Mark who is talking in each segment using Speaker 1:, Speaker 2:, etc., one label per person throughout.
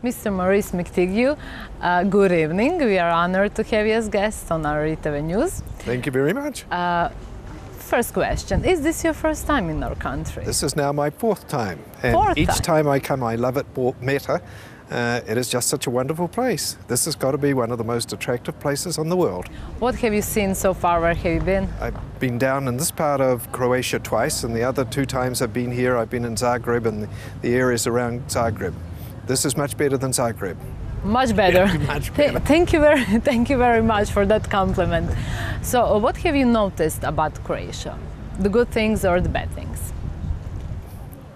Speaker 1: Mr. Maurice McTigue, good evening. We are honored to have you as guest on our RTV News.
Speaker 2: Thank you very much.
Speaker 1: First question, is this your first time in our country?
Speaker 2: This is now my fourth time. And each time I come, I love it better. It is just such a wonderful place. This has got to be one of the most attractive places in the world.
Speaker 1: What have you seen so far? Where have you been?
Speaker 2: I've been down in this part of Croatia twice, and the other two times I've been here, I've been in Zagreb and the areas around Zagreb. This is much better than Zagreb.
Speaker 1: Much better.
Speaker 2: Yeah, much better.
Speaker 1: Thank you very much for that compliment. So, what have you noticed about Croatia? The good things or the bad things?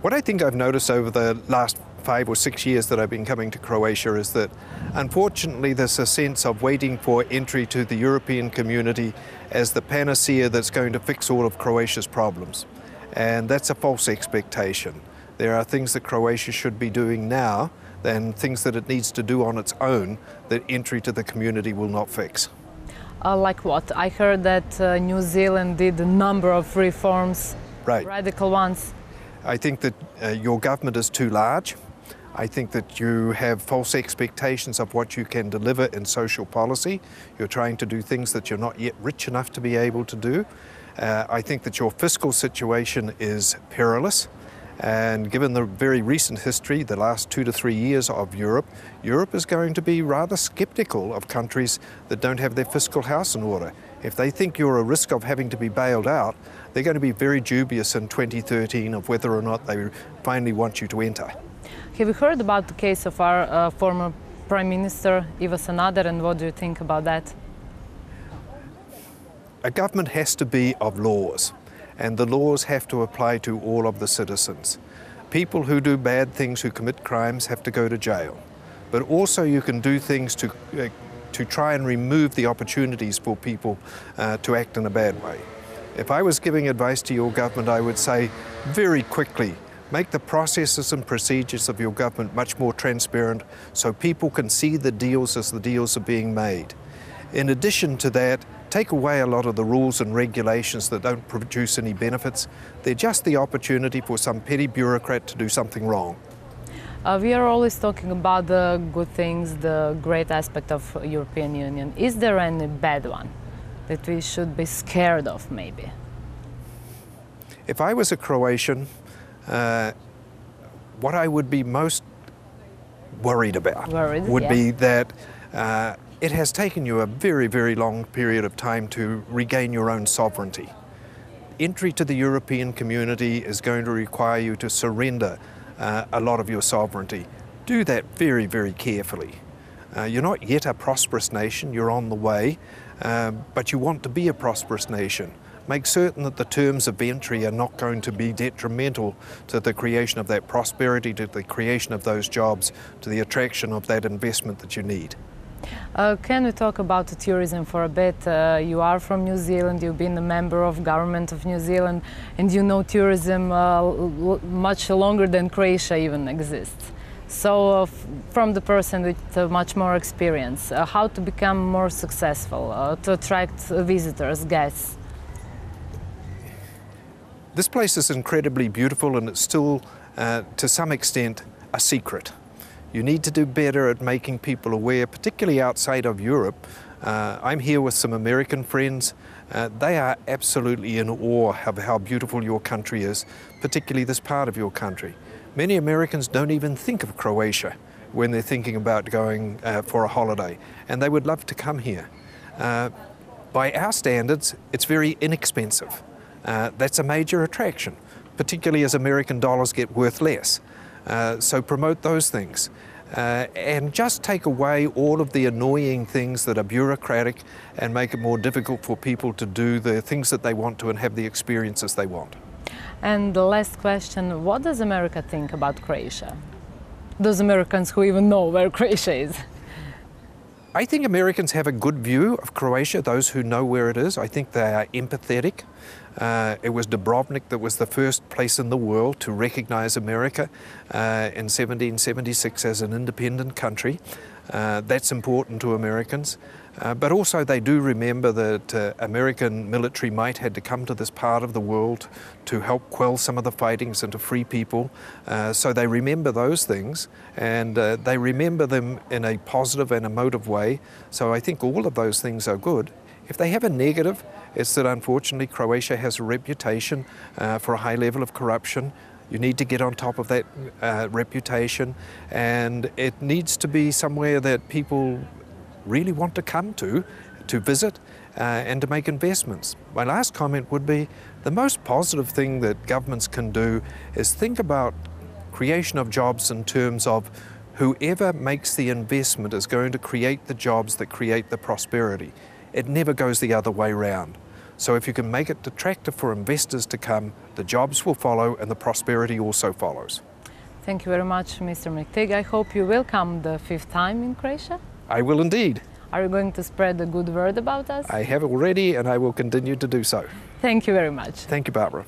Speaker 2: What I think I've noticed over the last 5 or 6 years that I've been coming to Croatia is that unfortunately there's a sense of waiting for entry to the European community as the panacea that's going to fix all of Croatia's problems. And that's a false expectation. There are things that Croatia should be doing now and things that it needs to do on its own that entry to the community will not fix.
Speaker 1: Like what? I heard that New Zealand did a number of reforms,
Speaker 2: right.
Speaker 1: Radical ones.
Speaker 2: I think that your government is too large. I think that you have false expectations of what you can deliver in social policy. You're trying to do things that you're not yet rich enough to be able to do. I think that your fiscal situation is perilous. And given the very recent history, the last 2 to 3 years of Europe, Europe is going to be rather skeptical of countries that don't have their fiscal house in order. If they think you're a risk of having to be bailed out, they're going to be very dubious in 2013 of whether or not they finally want you to enter.
Speaker 1: Have you heard about the case of our former Prime Minister, Ivo Sanader, and what do you think about that?
Speaker 2: A government has to be of laws, and the laws have to apply to all of the citizens. People who do bad things, who commit crimes, have to go to jail. But also you can do things to try and remove the opportunities for people to act in a bad way. If I was giving advice to your government, I would say very quickly, make the processes and procedures of your government much more transparent so people can see the deals as the deals are being made. In addition to that, take away a lot of the rules and regulations that don't produce any benefits. They're just the opportunity for some petty bureaucrat to do something wrong.
Speaker 1: We are always talking about the good things, the great aspect of European Union. Is there any bad one that we should be scared of, maybe?
Speaker 2: If I was a Croatian, what I would be most worried about would be that it has taken you a very, very long period of time to regain your own sovereignty. Entry to the European community is going to require you to surrender a lot of your sovereignty. Do that very, very carefully. You're not yet a prosperous nation, you're on the way, but you want to be a prosperous nation. Make certain that the terms of entry are not going to be detrimental to the creation of that prosperity, to the creation of those jobs, to the attraction of that investment that you need.
Speaker 1: Can we talk about the tourism for a bit? You are from New Zealand, you've been a member of government of New Zealand, and you know tourism much longer than Croatia even exists. So from the person with much more experience, how to become more successful, to attract visitors, guests?
Speaker 2: This place is incredibly beautiful, and it's still, to some extent, a secret. You need to do better at making people aware, particularly outside of Europe. I'm here with some American friends. They are absolutely in awe of how beautiful your country is, particularly this part of your country. Many Americans don't even think of Croatia when they're thinking about going for a holiday, and they would love to come here. By our standards, it's very inexpensive. That's a major attraction, particularly as American dollars get worth less. So promote those things. And just take away all of the annoying things that are bureaucratic and make it more difficult for people to do the things that they want to and have the experiences they want.
Speaker 1: And the last question, what does America think about Croatia? Those Americans who even know where Croatia is.
Speaker 2: I think Americans have a good view of Croatia, those who know where it is. I think they are empathetic. It was Dubrovnik that was the first place in the world to recognize America in 1776 as an independent country. That's important to Americans. But also they do remember that American military might had to come to this part of the world to help quell some of the fightings and to free people. So they remember those things, and they remember them in a positive and emotive way. So I think all of those things are good. If they have a negative, it's that unfortunately Croatia has a reputation for a high level of corruption. You need to get on top of that reputation, and it needs to be somewhere that people really want to come to visit and to make investments. My last comment would be the most positive thing that governments can do is think about creation of jobs in terms of whoever makes the investment is going to create the jobs that create the prosperity. It never goes the other way round. So if you can make it attractive for investors to come, the jobs will follow and the prosperity also follows.
Speaker 1: Thank you very much, Mr. McTigue. I hope you will come the 5th time in Croatia.
Speaker 2: I will indeed.
Speaker 1: Are you going to spread a good word about us?
Speaker 2: I have already, and I will continue to do so.
Speaker 1: Thank you very much.
Speaker 2: Thank you, Barbara.